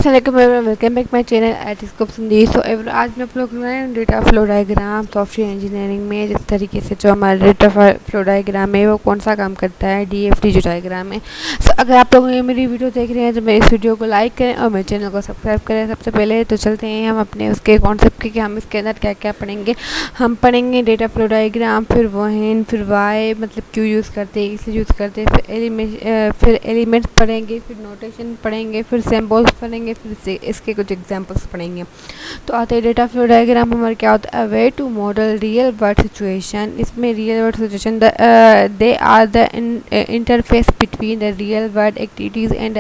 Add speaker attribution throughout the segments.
Speaker 1: अस्सलाम वालेकुम, welcome back my channel at scope संदेश। तो आज मैं आप लोग data flow diagram software engineering में जिस तरीके से जो हमारा डेटा फ्लो डायग्राम है वो कौन सा काम करता है, डीएफडी जो डायग्राम है। सो अगर आप लोग ये मेरी वीडियो देख रहे हैं तो मेरे इस वीडियो को लाइक करें और मेरे चैनल को सब्सक्राइब करें। सबसे पहले तो चलते हैं हम अपने उसके कॉन्सेप्ट के कि हम इसके अंदर क्या क्या पढ़ेंगे। हम पढ़ेंगे डेटा फ्लो डायग्राम, फिर व्हेन, फिर वाई मतलब क्यों यूज़ करते हैं, इसे यूज़ करते हैं, फिर एलिमेंट्स पढ़ेंगे, फिर नोटेशन पढ़ेंगे, फिर सिंबल्स पढ़ेंगे, फिर इसके कुछ एग्जांपल्स पढ़ेंगे। तो आते हैं डेटा फ्लो डायग्राम हमारा क्या होता है, way to model real world situation. इसमें real world situation they are the interface between the real world activities and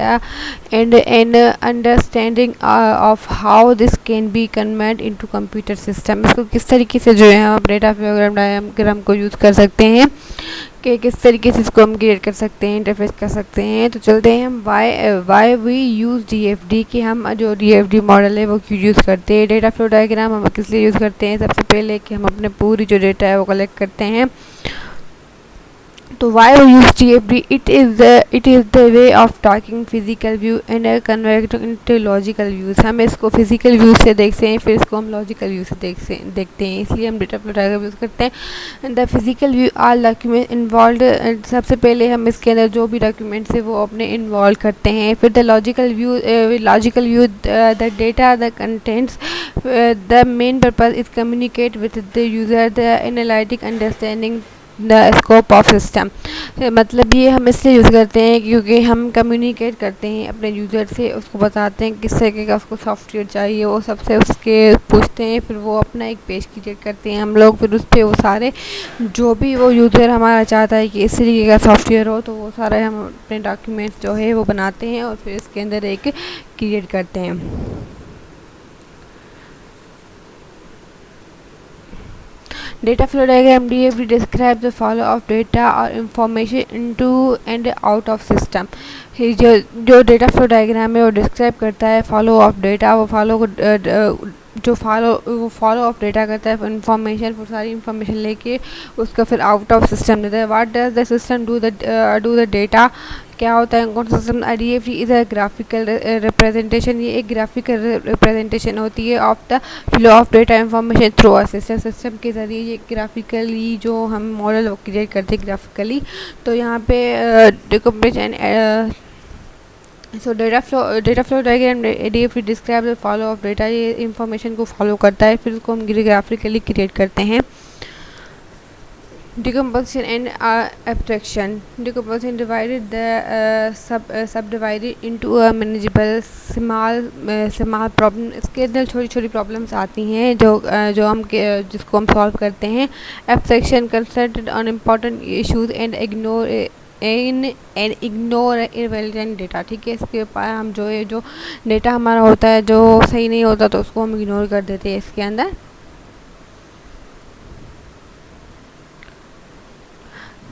Speaker 1: understanding of how this can be convert into computer system. इसको किस तरीके से जो है हम डेटा फ्लो डायग्राम को use कर सकते हैं कि किस तरीके से इसको हम क्रिएट कर सकते हैं, इंटरफेस कर सकते हैं। तो चलते हैं हम वाई वी यूज़ डीएफडी कि हम जो डीएफडी मॉडल है वो क्यों यूज़ करते हैं। डेटा फ्लो डायग्राम हम किस लिए यूज़ करते हैं, सबसे पहले कि हम अपने पूरी जो डेटा है वो कलेक्ट करते हैं। तो why we use TFD? It is the way of talking physical view and converting into logical views। हम इसको फिजिकल व्यू से देखते हैं, फिर इसको हम लॉजिकल व्यू से देखते हैं, इसलिए हम डेटा फ्लो डायग्राम यूज़ करते हैं। The physical view are document involve. सबसे पहले हम इसके अंदर जो भी डॉक्यूमेंट्स है वो अपने इन्वॉल्व करते हैं। फिर the logical view the data the contents the main purpose is communicate with the user the analytic understanding the scope of system. मतलब ये हम इसलिए यूज़ करते हैं क्योंकि हम कम्युनिकेट करते हैं अपने यूज़र से, उसको बताते हैं किस तरीके का उसको सॉफ्टवेयर चाहिए, वो सबसे उसके पूछते हैं, फिर वो अपना एक पेज क्रिएट करते हैं हम लोग, फिर उस पर वो सारे जो भी वो यूज़र हमारा चाहता है कि इस तरीके का सॉफ्टवेयर हो तो वो सारे हम अपने डॉक्यूमेंट्स जो है वो बनाते हैं और फिर इसके अंदर एक क्रिएट करते हैं। Data flow diagram DFD describes the flow of data or information into and out of system। जो डेटा फ्लो डायग्राम है वो डिस्क्राइब करता है फॉलो ऑफ डेटा। वो फॉलो ऑफ डेटा करता है इंफॉर्मेशन, फिर सारी इंफॉर्मेशन लेके उसका फिर आउट ऑफ सिस्टम देता है। What does the system do the data, क्या होता है कौन सा system. DFD is a graphical representation, ये एक ग्राफिकल रिप्रेजेंटेशन होती है of the flow of data information through a system. System के ज़रिए ये ग्राफिकली जो हम मॉडल क्रिएट करते हैं ग्राफिकली। तो यहाँ पे decomposition so data flow diagram DFD describe the follow of data, ये इंफॉर्मेशन को फॉलो करता है, फिर उसको हम ग्राफिकली क्रिएट करते हैं। Decomposition and abstraction. Decomposition divided the subdivided into a manageable small problem। इसके अंदर छोटी छोटी प्रॉब्लम्स आती हैं जो हम जिसको हम सॉल्व करते हैं। Abstraction concentrated on important issues and ignore irrelevant data. ठीक है, इसके ऊपर हम जो डेटा हमारा होता है जो सही नहीं होता तो उसको हम इग्नोर कर देते हैं इसके अंदर।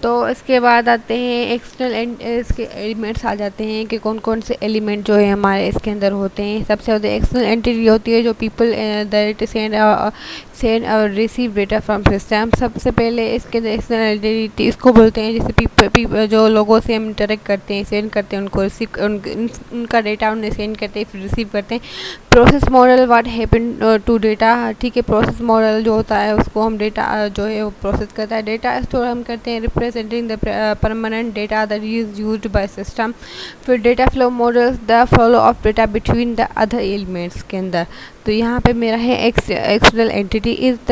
Speaker 1: तो इसके बाद आते हैं एक्सटर्नल इसके एलिमेंट्स आ जाते हैं कि कौन कौन से एलिमेंट जो है हमारे इसके अंदर होते हैं। सबसे ज़्यादा एक्सटर्नल एंटिटी होती है जो पीपल दैट सेंड और रिसीव डेटा फ्रॉम सिस्टम। सबसे पहले इसके अंदर एक्सटर्नल एंटिटी इसको बोलते हैं जैसे पीपल जो लोगों से हम इंटरेक्ट करते हैं, सेंड करते हैं, उनको रिसीव उनका डेटा उन्हें सेंड करते हैं, फिर रिसीव करते हैं। Process model what happen to data. ठीक है, प्रोसेस मॉडल जो होता है उसको हम डेटा जो है वो प्रोसेस करता है। डेटा स्टोर हम करते हैं representing the permanent data that is used by system। फिर data flow models the flow of data between the other elements के अंदर। तो यहाँ पे मेरा है external entity it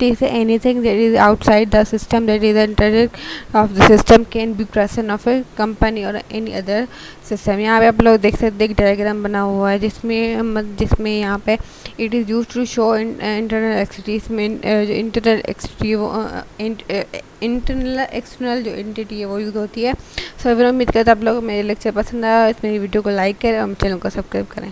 Speaker 1: is anything that is outside the system that is interact of the system can be person of a company or any other system। यहाँ पे आप लोग देख सकते हैं एक डायग्राम बना हुआ है जिसमें यहाँ पे it is use to show internal activities में इंटरनल एक्सटर्नल जो एंटिटी है वो यूज़ होती है। सो उम्मीद करता आप लोग मेरे लेक्चर पसंद आया, इस मेरी वीडियो को लाइक करें और चैनल को सब्सक्राइब करें।